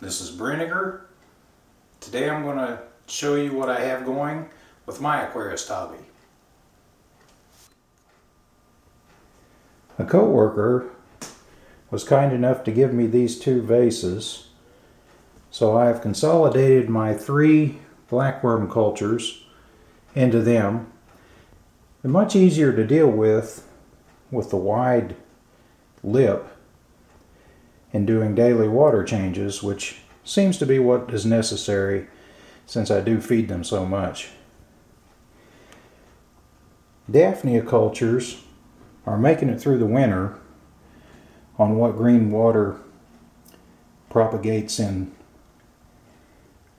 This is Brenniger. Today I'm going to show you what I have going with my aquarist hobby. A co-worker was kind enough to give me these two vases, so I have consolidated my 3 blackworm cultures into them. They're much easier to deal with the wide lip and doing daily water changes, which seems to be what is necessary since I do feed them so much. Daphnia cultures are making it through the winter on what green water propagates in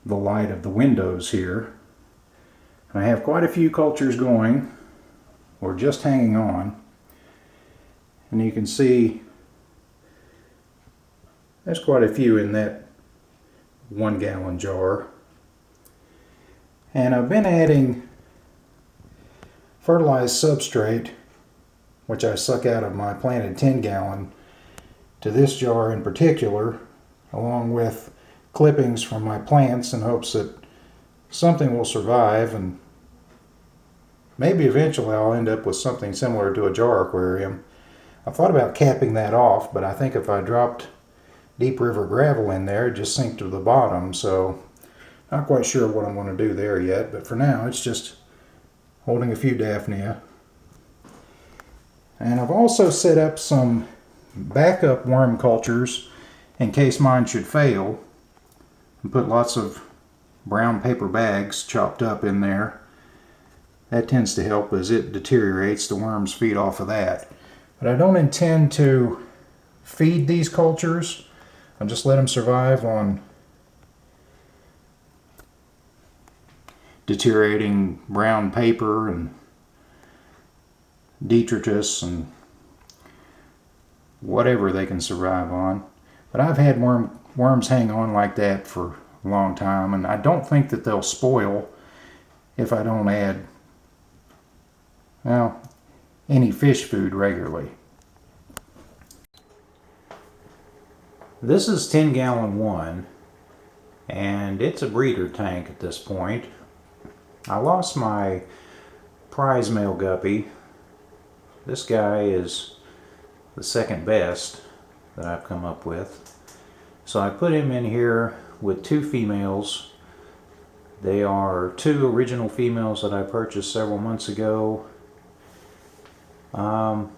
the light of the windows here. I have quite a few cultures going, or just hanging on, and you can see there's quite a few in that 1 gallon jar. And I've been adding fertilized substrate, which I suck out of my planted 10 gallon, to this jar in particular, along with clippings from my plants in hopes that something will survive, and maybe eventually I'll end up with something similar to a jar aquarium. I thought about capping that off, but I think if I dropped deep river gravel in there, it'd just sink to the bottom, so not quite sure what I'm going to do there yet, but for now it's just holding a few Daphnia. And I've also set up some backup worm cultures in case mine should fail, and put lots of brown paper bags chopped up in there. That tends to help as it deteriorates. The worms feed off of that. But I don't intend to feed these cultures. I'll just let them survive on deteriorating brown paper and detritus and whatever they can survive on. But I've had worms hang on like that for a long time, and I don't think that they'll spoil if I don't add, well, any fish food regularly. This is 10 gallon 1, and it's a breeder tank at this point. I lost my prize male guppy. This guy is the second best that I've come up with. So I put him in here with 2 females. They are 2 original females that I purchased several months ago. One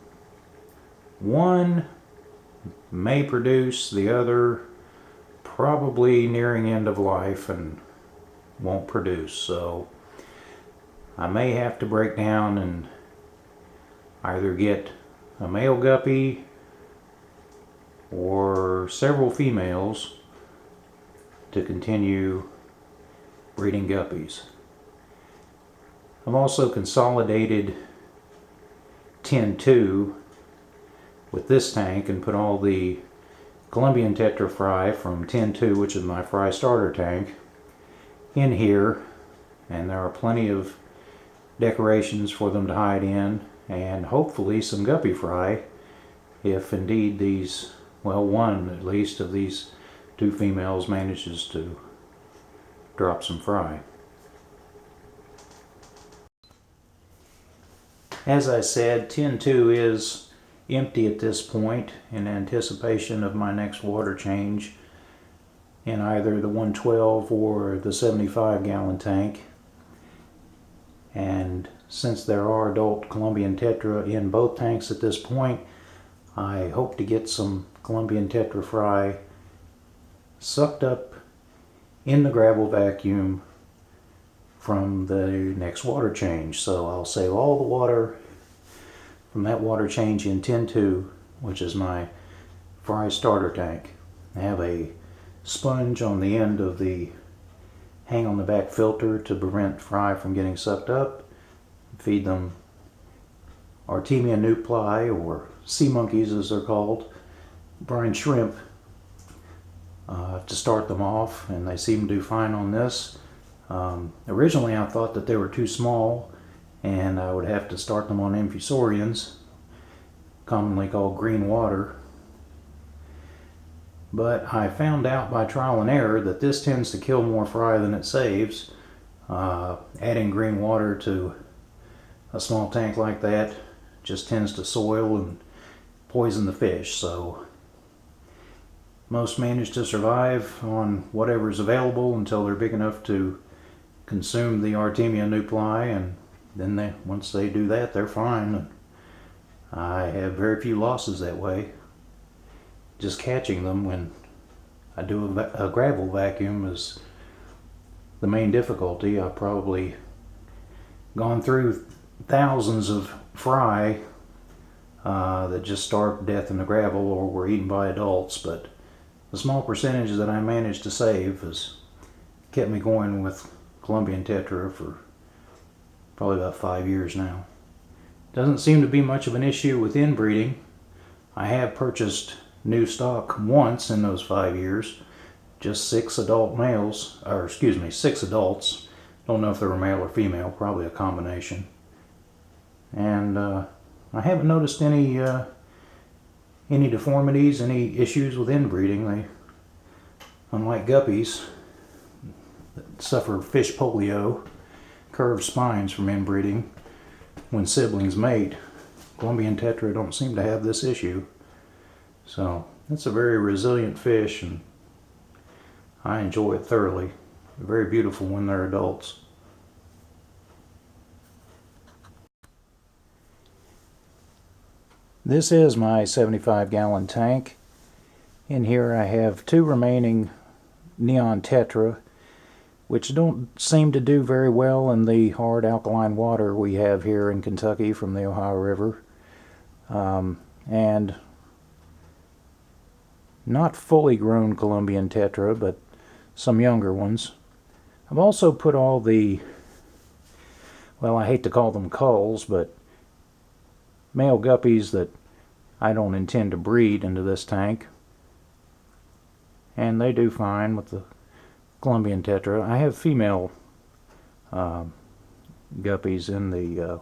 may produce, the other probably nearing end of life and won't produce, so I may have to break down and either get a male guppy or several females to continue breeding guppies. I've also consolidated 10-2 with this tank and put all the Colombian tetra fry from 10-2, which is my fry starter tank, in here, and there are plenty of decorations for them to hide in, and hopefully some guppy fry if indeed these, well, one at least of these 2 females manages to drop some fry. As I said, 10-2 is empty at this point in anticipation of my next water change in either the 112 or the 75 gallon tank. And since there are adult Colombian tetra in both tanks at this point, I hope to get some Colombian tetra fry sucked up in the gravel vacuum from the next water change. So I'll save all the water from that water change in 10-2, which is my fry starter tank. I have a sponge on the end of the hang on the back filter to prevent fry from getting sucked up. Feed them Artemia nupli, or sea monkeys as they're called, brine shrimp, to start them off, and they seem to do fine on this. Originally I thought that they were too small and I would have to start them on infusorians, commonly called green water. but I found out by trial and error that this tends to kill more fry than it saves. Adding green water to a small tank like that just tends to soil and poison the fish. So most manage to survive on whatever's available until they're big enough to consume the Artemia nuclei, and then once they do that, they're fine. I have very few losses that way. Just catching them when I do a gravel vacuum is the main difficulty. I've probably gone through thousands of fry that just starved to death in the gravel or were eaten by adults, but the small percentage that I managed to save has kept me going with Colombian tetra for probably about 5 years now. Doesn't seem to be much of an issue with inbreeding. I have purchased new stock once in those 5 years, just 6 adults. Don't know if they were male or female, probably a combination. And I haven't noticed any deformities, any issues with inbreeding. They, unlike guppies that suffer fish polio, curved spines from inbreeding when siblings mate, Colombian tetra don't seem to have this issue. So it's a very resilient fish, and I enjoy it thoroughly. Very beautiful when they're adults. This is my 75-gallon tank. In here I have 2 remaining neon tetra, which don't seem to do very well in the hard alkaline water we have here in Kentucky from the Ohio River. And not fully grown Colombian tetra, but some younger ones. I've also put all the, well, I hate to call them culls, but male guppies that I don't intend to breed into this tank. And they do fine with the Colombian tetra. I have female guppies in the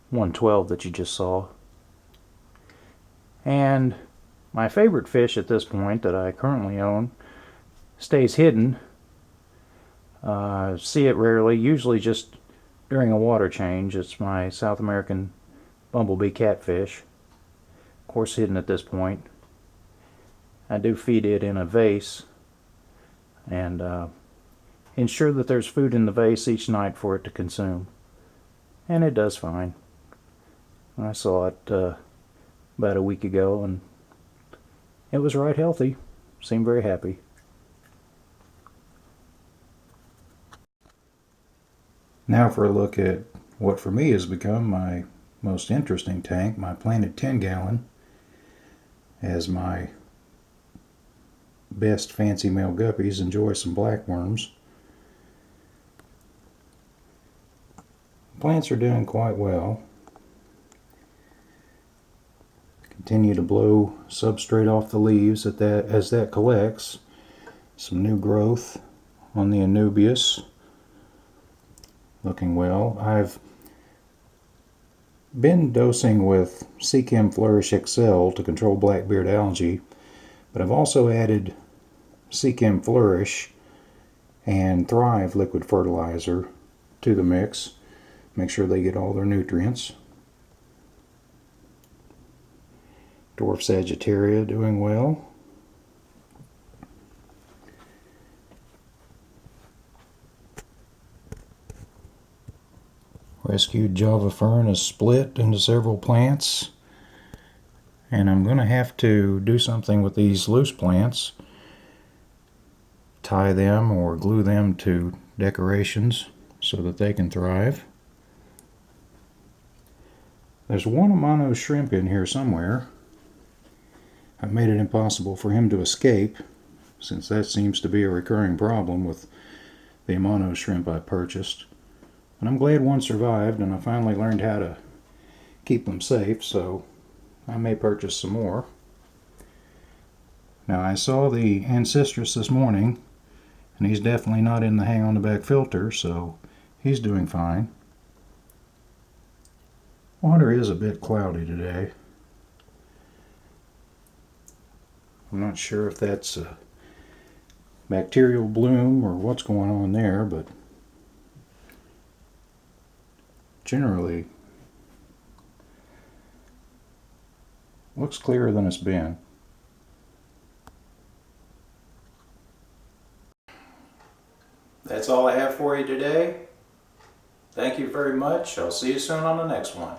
112 that you just saw. And my favorite fish at this point that I currently own stays hidden. See it rarely, usually just during a water change. It's my South American bumblebee catfish. Of course, hidden at this point. I do feed it in a vase and ensure that there's food in the vase each night for it to consume. And it does fine. I saw it about a week ago, and it was right healthy. Seemed very happy. Now for a look at what for me has become my most interesting tank, my planted 10-gallon, as my best fancy male guppies enjoy some blackworms. Plants are doing quite well. Continue to blow substrate off the leaves as that collects. Some new growth on the Anubias. Looking well. I've been dosing with Seachem Flourish XL to control blackbeard algae, but I've also added Seachem Flourish and Thrive liquid fertilizer to the mix. Make sure they get all their nutrients. Dwarf Sagittaria doing well. Rescued Java Fern is split into several plants, and I'm going to have to do something with these loose plants. Tie them or glue them to decorations so that they can thrive. There's one Amano shrimp in here somewhere. I've made it impossible for him to escape, since that seems to be a recurring problem with the Amano shrimp I purchased. And I'm glad one survived, and I finally learned how to keep them safe, so I may purchase some more. Now, I saw the Ancestris this morning, and he's definitely not in the hang on the back filter, so he's doing fine. Water is a bit cloudy today. I'm not sure if that's a bacterial bloom or what's going on there, but generally looks clearer than it's been. That's all I have for you today. Thank you very much. I'll see you soon on the next one.